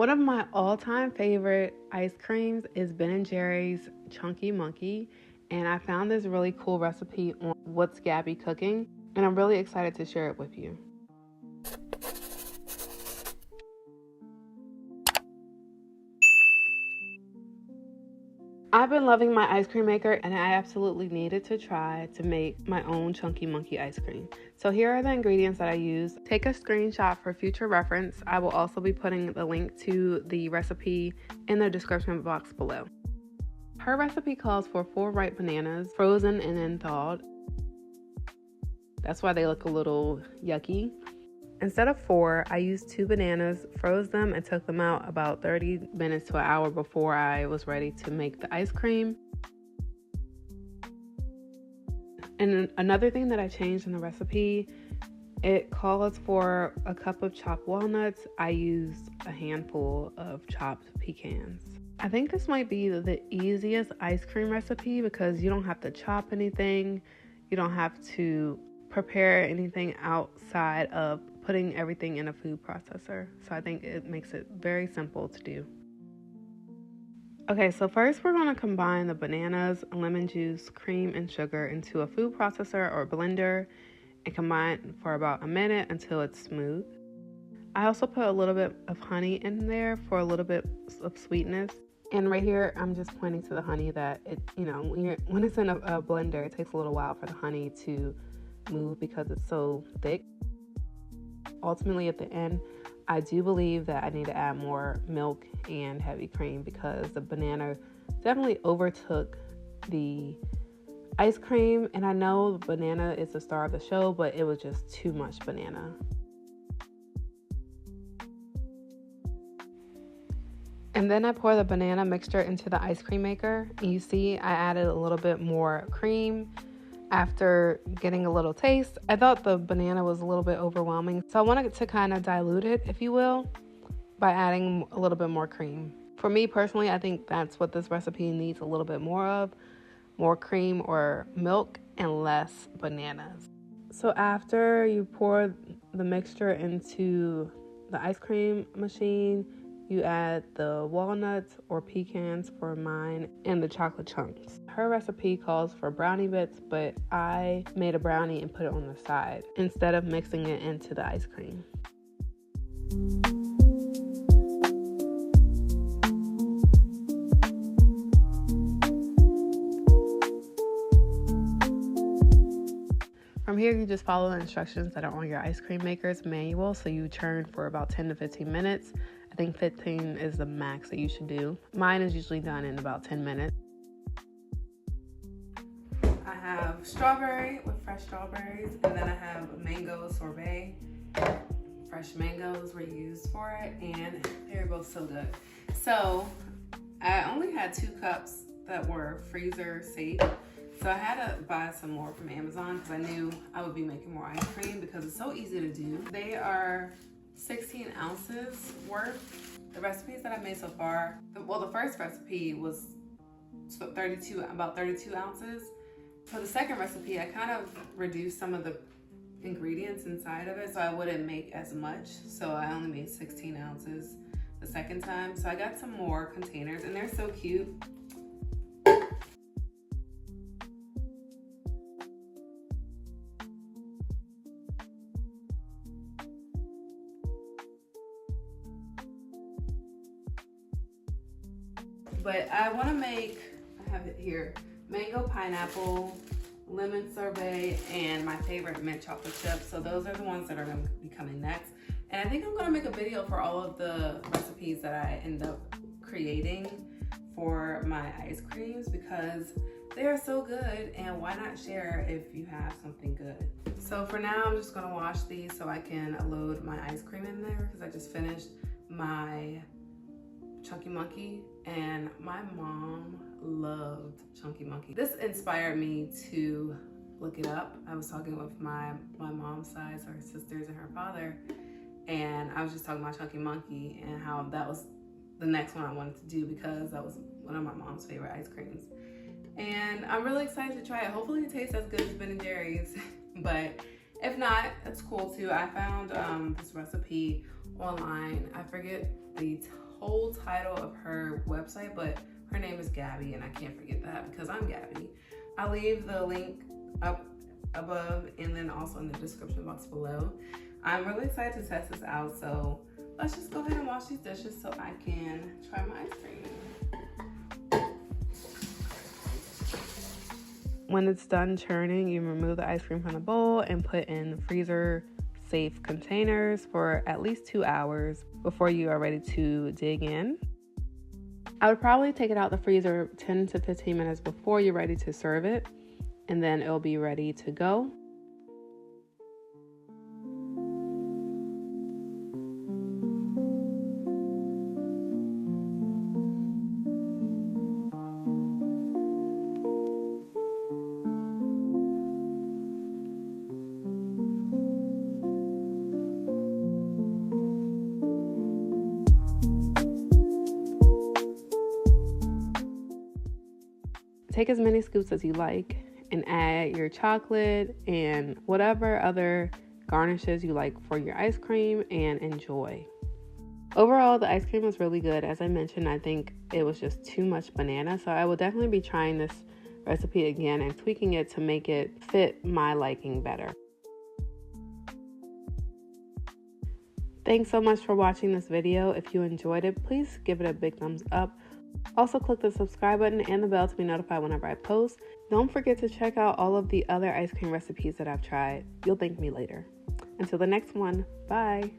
One of my all-time favorite ice creams is Ben & Jerry's Chunky Monkey, and I found this really cool recipe on What's Gabby Cooking, and I'm really excited to share it with you. I've been loving my ice cream maker, and I absolutely needed to try to make my own Chunky Monkey ice cream. So here are the ingredients that I use. Take a screenshot for future reference. I will also be putting the link to the recipe in the description box below. Her recipe calls for 4 ripe bananas, frozen and then thawed. That's why they look a little yucky. Instead of 4, I used 2 bananas, froze them, and took them out about 30 minutes to an hour before I was ready to make the ice cream. And another thing that I changed in the recipe, it calls for a cup of chopped walnuts. I used a handful of chopped pecans. I think this might be the easiest ice cream recipe because you don't have to chop anything. You don't have to prepare anything outside of putting everything in a food processor. So I think it makes it very simple to do. Okay, so first we're going to combine the bananas, lemon juice, cream, and sugar into a food processor or blender and combine for about a minute until it's smooth. I also put a little bit of honey in there for a little bit of sweetness. And right here, I'm just pointing to the honey that when it's in a blender, it takes a little while for the honey to move because it's so thick. Ultimately, at the end, I do believe that I need to add more milk and heavy cream because the banana definitely overtook the ice cream. And I know the banana is the star of the show, but it was just too much banana. And then I pour the banana mixture into the ice cream maker. And you see I added a little bit more cream. After getting a little taste, I thought the banana was a little bit overwhelming. So I wanted to kind of dilute it, if you will, by adding a little bit more cream. For me personally, I think that's what this recipe needs a little bit more of. More cream or milk and less bananas. So after you pour the mixture into the ice cream machine, you add the walnuts or pecans for mine and the chocolate chunks. Her recipe calls for brownie bits, but I made a brownie and put it on the side instead of mixing it into the ice cream. From here, you just follow the instructions that are on your ice cream maker's manual. So you churn for about 10 to 15 minutes. I think 15 is the max that you should do. Mine is usually done in about 10 minutes. I have strawberry with fresh strawberries, and then I have mango sorbet. Fresh mangoes were used for it, and they're both so good. So I only had 2 cups that were freezer safe. So I had to buy some more from Amazon because I knew I would be making more ice cream because it's so easy to do. They are 16 ounces worth. The recipes that I made so far, the first recipe was about 32 ounces. For the second recipe, I kind of reduced some of the ingredients inside of it so I wouldn't make as much. So I only made 16 ounces the second time. So I got some more containers and they're so cute. But I want to make, I have it here, mango pineapple, lemon sorbet, and my favorite mint chocolate chip. So those are the ones that are going to be coming next. And I think I'm going to make a video for all of the recipes that I end up creating for my ice creams because they are so good, and why not share if you have something good. So for now, I'm just going to wash these so I can load my ice cream in there because I just finished my Chunky Monkey, and my mom loved Chunky Monkey. This inspired me to look it up. I was talking with my mom's side, so her sisters and her father, and I was just talking about Chunky Monkey and how that was the next one I wanted to do because that was one of my mom's favorite ice creams. And I'm really excited to try it. Hopefully it tastes as good as Ben & Jerry's, but if not, it's cool too. I found this recipe online. I forget the whole title of her website, but her name is Gabby, and I can't forget that because I'm Gabby. I'll leave the link up above and then also in the description box below. I'm really excited to test this out, so let's just go ahead and wash these dishes so I can try my ice cream. When it's done churning, you remove the ice cream from the bowl and put in freezer safe containers for at least 2 hours before you are ready to dig in. I would probably take it out the freezer 10 to 15 minutes before you're ready to serve it, and then it'll be ready to go. Take as many scoops as you like and add your chocolate and whatever other garnishes you like for your ice cream and enjoy. Overall, the ice cream was really good. As I mentioned, I think it was just too much banana, so I will definitely be trying this recipe again and tweaking it to make it fit my liking better. Thanks so much for watching this video. If you enjoyed it, please give it a big thumbs up. Also, click the subscribe button and the bell to be notified whenever I post. Don't forget to check out all of the other ice cream recipes that I've tried. You'll thank me later. Until the next one, bye.